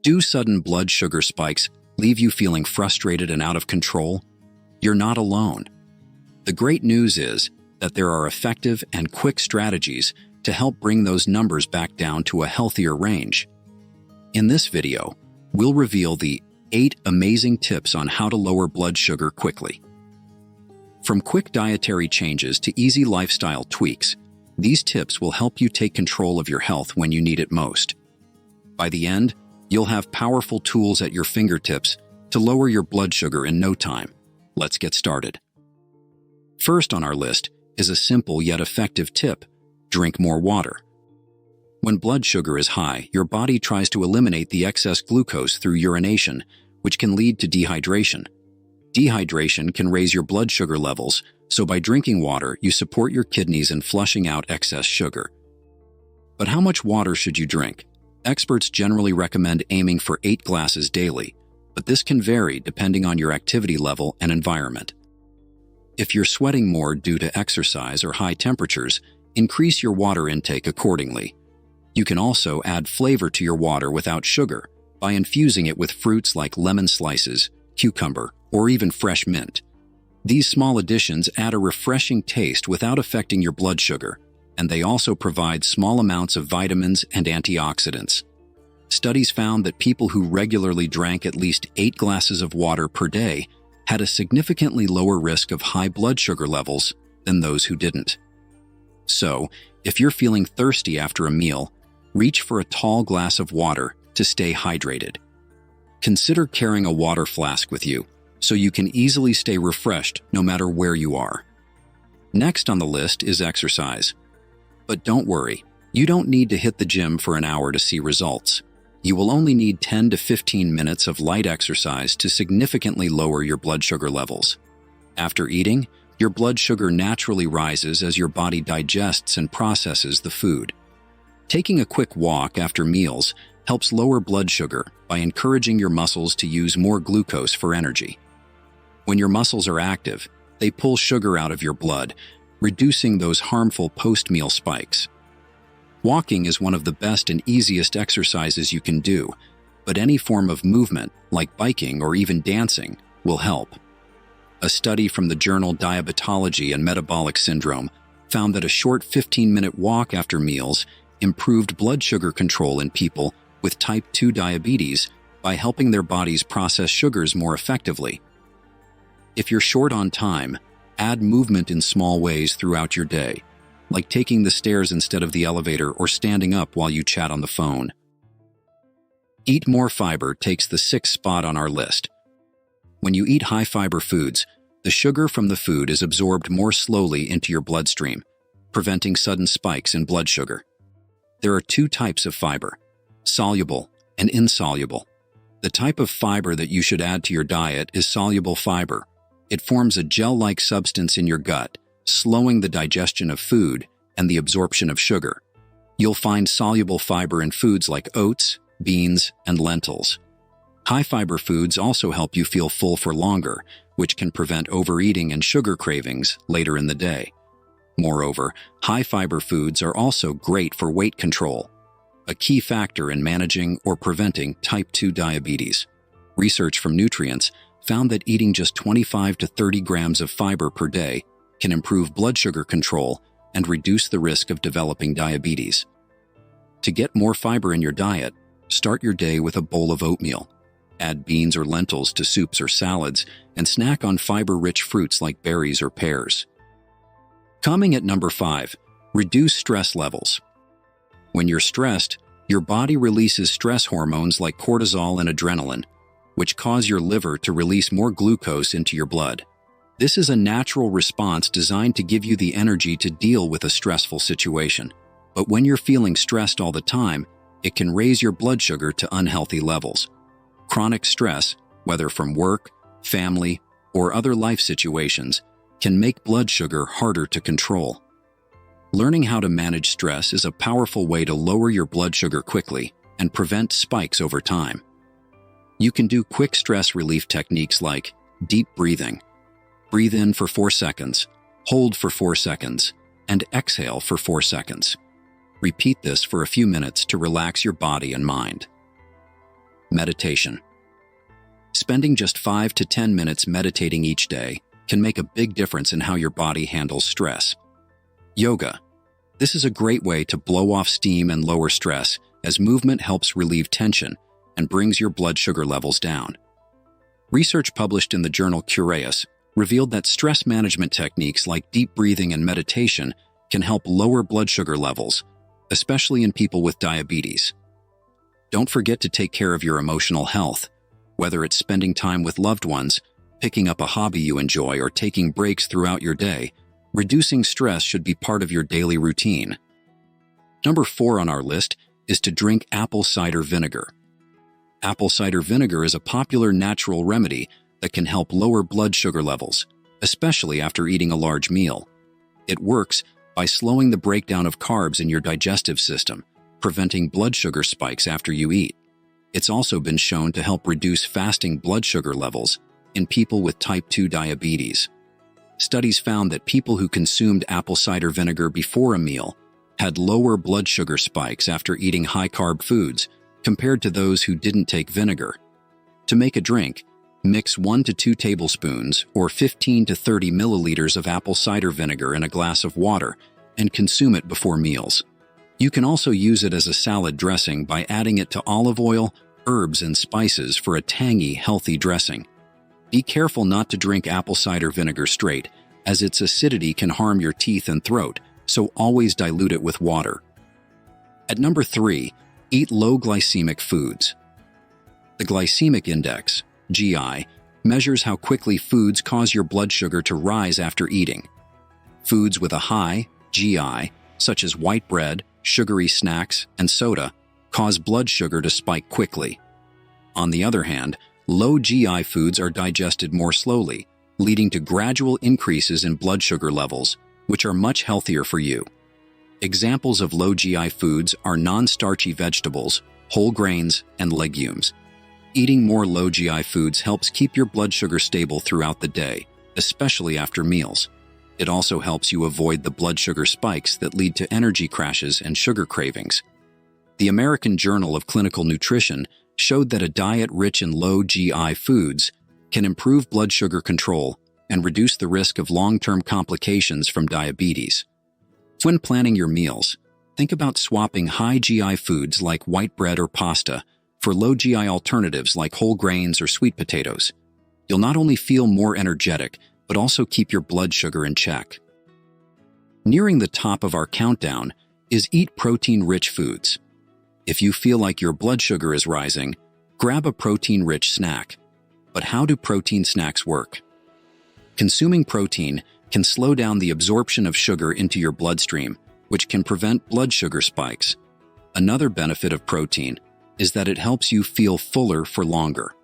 Do sudden blood sugar spikes leave you feeling frustrated and out of control? You're not alone. The great news is that there are effective and quick strategies to help bring those numbers back down to a healthier range. In this video, we'll reveal the 8 amazing tips on how to lower blood sugar quickly. From quick dietary changes to easy lifestyle tweaks, these tips will help you take control of your health when you need it most. By the end, you'll have powerful tools at your fingertips to lower your blood sugar in no time. Let's get started. First on our list is a simple yet effective tip: drink more water. When blood sugar is high, your body tries to eliminate the excess glucose through urination, which can lead to dehydration. Dehydration can raise your blood sugar levels, so by drinking water, you support your kidneys in flushing out excess sugar. But how much water should you drink? Experts generally recommend aiming for 8 glasses daily, but this can vary depending on your activity level and environment. If you're sweating more due to exercise or high temperatures, increase your water intake accordingly. You can also add flavor to your water without sugar by infusing it with fruits like lemon slices, cucumber, or even fresh mint. These small additions add a refreshing taste without affecting your blood sugar, and they also provide small amounts of vitamins and antioxidants. Studies found that people who regularly drank at least 8 glasses of water per day had a significantly lower risk of high blood sugar levels than those who didn't. So, if you're feeling thirsty after a meal, reach for a tall glass of water to stay hydrated. Consider carrying a water flask with you so you can easily stay refreshed no matter where you are. Next on the list is exercise. But don't worry, you don't need to hit the gym for an hour to see results. You will only need 10 to 15 minutes of light exercise to significantly lower your blood sugar levels. After eating, your blood sugar naturally rises as your body digests and processes the food. Taking a quick walk after meals helps lower blood sugar by encouraging your muscles to use more glucose for energy. When your muscles are active, they pull sugar out of your blood, reducing those harmful post-meal spikes. Walking is one of the best and easiest exercises you can do, but any form of movement, like biking or even dancing, will help. A study from the journal Diabetology and Metabolic Syndrome found that a short 15-minute walk after meals improved blood sugar control in people with type 2 diabetes by helping their bodies process sugars more effectively. If you're short on time, add movement in small ways throughout your day, like taking the stairs instead of the elevator or standing up while you chat on the phone. Eat more fiber takes the 6th spot on our list. When you eat high-fiber foods, the sugar from the food is absorbed more slowly into your bloodstream, preventing sudden spikes in blood sugar. There are 2 types of fiber: soluble and insoluble. The type of fiber that you should add to your diet is soluble fiber. It forms a gel-like substance in your gut, slowing the digestion of food and the absorption of sugar. You'll find soluble fiber in foods like oats, beans, and lentils. High-fiber foods also help you feel full for longer, which can prevent overeating and sugar cravings later in the day. Moreover, high-fiber foods are also great for weight control, a key factor in managing or preventing type 2 diabetes. Research from Nutrients found that eating just 25 to 30 grams of fiber per day can improve blood sugar control and reduce the risk of developing diabetes. To get more fiber in your diet, start your day with a bowl of oatmeal. Add beans or lentils to soups or salads, and snack on fiber-rich fruits like berries or pears. Coming at number 5, reduce stress levels. When you're stressed, your body releases stress hormones like cortisol and adrenaline, which cause your liver to release more glucose into your blood. This is a natural response designed to give you the energy to deal with a stressful situation. But when you're feeling stressed all the time, it can raise your blood sugar to unhealthy levels. Chronic stress, whether from work, family, or other life situations, can make blood sugar harder to control. Learning how to manage stress is a powerful way to lower your blood sugar quickly and prevent spikes over time. You can do quick stress relief techniques like deep breathing. Breathe in for 4 seconds, hold for 4 seconds, and exhale for 4 seconds. Repeat this for a few minutes to relax your body and mind. Meditation. Spending just 5 to 10 minutes meditating each day can make a big difference in how your body handles stress. Yoga. This is a great way to blow off steam and lower stress, as movement helps relieve tension and brings your blood sugar levels down. Research published in the journal Cureus revealed that stress management techniques like deep breathing and meditation can help lower blood sugar levels, especially in people with diabetes. Don't forget to take care of your emotional health, whether it's spending time with loved ones, picking up a hobby you enjoy, or taking breaks throughout your day. Reducing stress should be part of your daily routine. Number 4 on our list is to drink apple cider vinegar. Apple cider vinegar is a popular natural remedy that can help lower blood sugar levels, especially after eating a large meal. It works by slowing the breakdown of carbs in your digestive system, preventing blood sugar spikes after you eat. It's also been shown to help reduce fasting blood sugar levels in people with type 2 diabetes. Studies found that people who consumed apple cider vinegar before a meal had lower blood sugar spikes after eating high-carb foods compared to those who didn't take vinegar. To make a drink, mix 1 to 2 tablespoons or 15 to 30 milliliters of apple cider vinegar in a glass of water and consume it before meals. You can also use it as a salad dressing by adding it to olive oil, herbs, and spices for a tangy, healthy dressing. Be careful not to drink apple cider vinegar straight, as its acidity can harm your teeth and throat, so always dilute it with water. At number 3, eat low glycemic foods. The glycemic index, GI, measures how quickly foods cause your blood sugar to rise after eating. Foods with a high GI, such as white bread, sugary snacks, and soda, cause blood sugar to spike quickly. On the other hand, low GI foods are digested more slowly, leading to gradual increases in blood sugar levels, which are much healthier for you. Examples of low GI foods are non-starchy vegetables, whole grains, and legumes. Eating more low GI foods helps keep your blood sugar stable throughout the day, especially after meals. It also helps you avoid the blood sugar spikes that lead to energy crashes and sugar cravings. The American Journal of Clinical Nutrition showed that a diet rich in low GI foods can improve blood sugar control and reduce the risk of long-term complications from diabetes. When planning your meals, think about swapping high GI foods like white bread or pasta for low GI alternatives like whole grains or sweet potatoes. You'll not only feel more energetic, but also keep your blood sugar in check. Nearing the top of our countdown is eat protein-rich foods. If you feel like your blood sugar is rising, grab a protein-rich snack. But how do protein snacks work? Consuming protein can slow down the absorption of sugar into your bloodstream, which can prevent blood sugar spikes. Another benefit of protein is that it helps you feel fuller for longer.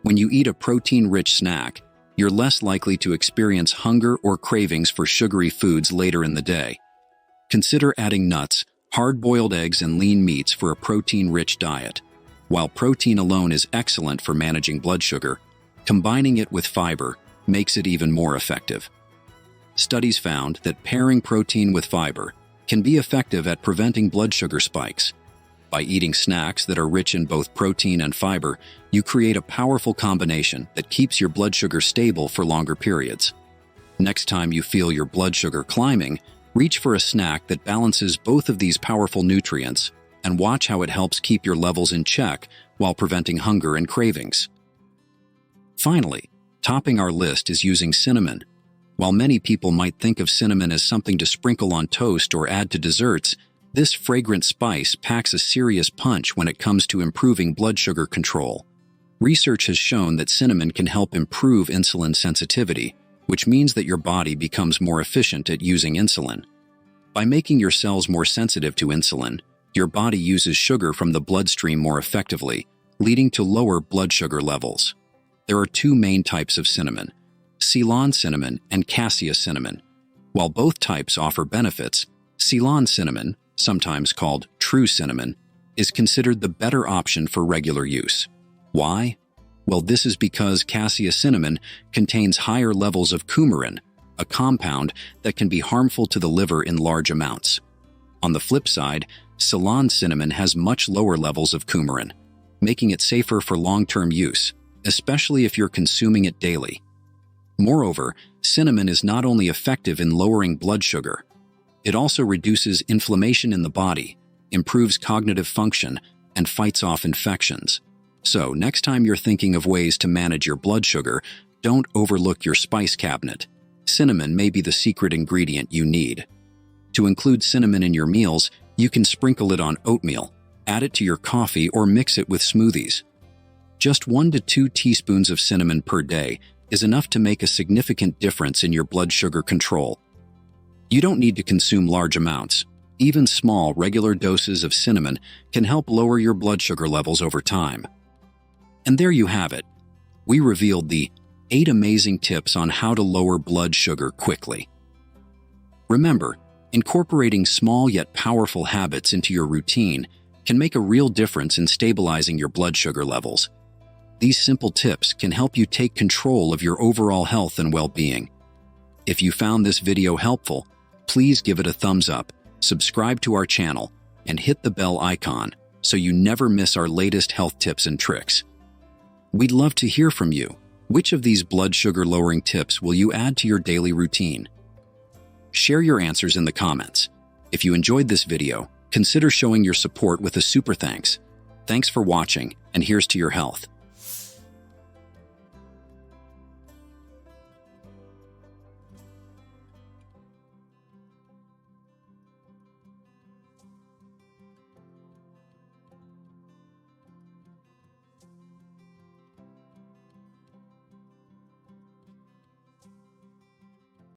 When you eat a protein-rich snack, you're less likely to experience hunger or cravings for sugary foods later in the day. Consider adding nuts, hard-boiled eggs, and lean meats for a protein-rich diet. While protein alone is excellent for managing blood sugar, combining it with fiber makes it even more effective. Studies found that pairing protein with fiber can be effective at preventing blood sugar spikes. By eating snacks that are rich in both protein and fiber, you create a powerful combination that keeps your blood sugar stable for longer periods. Next time you feel your blood sugar climbing, reach for a snack that balances both of these powerful nutrients and watch how it helps keep your levels in check while preventing hunger and cravings. Finally, topping our list is using cinnamon. While many people might think of cinnamon as something to sprinkle on toast or add to desserts, this fragrant spice packs a serious punch when it comes to improving blood sugar control. Research has shown that cinnamon can help improve insulin sensitivity, which means that your body becomes more efficient at using insulin. By making your cells more sensitive to insulin, your body uses sugar from the bloodstream more effectively, leading to lower blood sugar levels. There are 2 main types of cinnamon: Ceylon cinnamon and cassia cinnamon. While both types offer benefits, Ceylon cinnamon, sometimes called true cinnamon, is considered the better option for regular use. Why? Well, this is because cassia cinnamon contains higher levels of coumarin, a compound that can be harmful to the liver in large amounts. On the flip side, Ceylon cinnamon has much lower levels of coumarin. making it safer for long-term use, especially if you're consuming it daily. Moreover, cinnamon is not only effective in lowering blood sugar, it also reduces inflammation in the body, improves cognitive function, and fights off infections. So, next time you're thinking of ways to manage your blood sugar, don't overlook your spice cabinet. Cinnamon may be the secret ingredient you need. To include cinnamon in your meals, you can sprinkle it on oatmeal, add it to your coffee, or mix it with smoothies. Just 1 to 2 teaspoons of cinnamon per day is enough to make a significant difference in your blood sugar control. You don't need to consume large amounts. Even small, regular doses of cinnamon can help lower your blood sugar levels over time. And there you have it. We revealed the 8 amazing tips on how to lower blood sugar quickly. Remember, incorporating small yet powerful habits into your routine can make a real difference in stabilizing your blood sugar levels. These simple tips can help you take control of your overall health and well-being. If you found this video helpful, please give it a thumbs up, subscribe to our channel, and hit the bell icon so you never miss our latest health tips and tricks. We'd love to hear from you. Which of these blood sugar lowering tips will you add to your daily routine? Share your answers in the comments. If you enjoyed this video, consider showing your support with a super thanks. Thanks for watching, and here's to your health.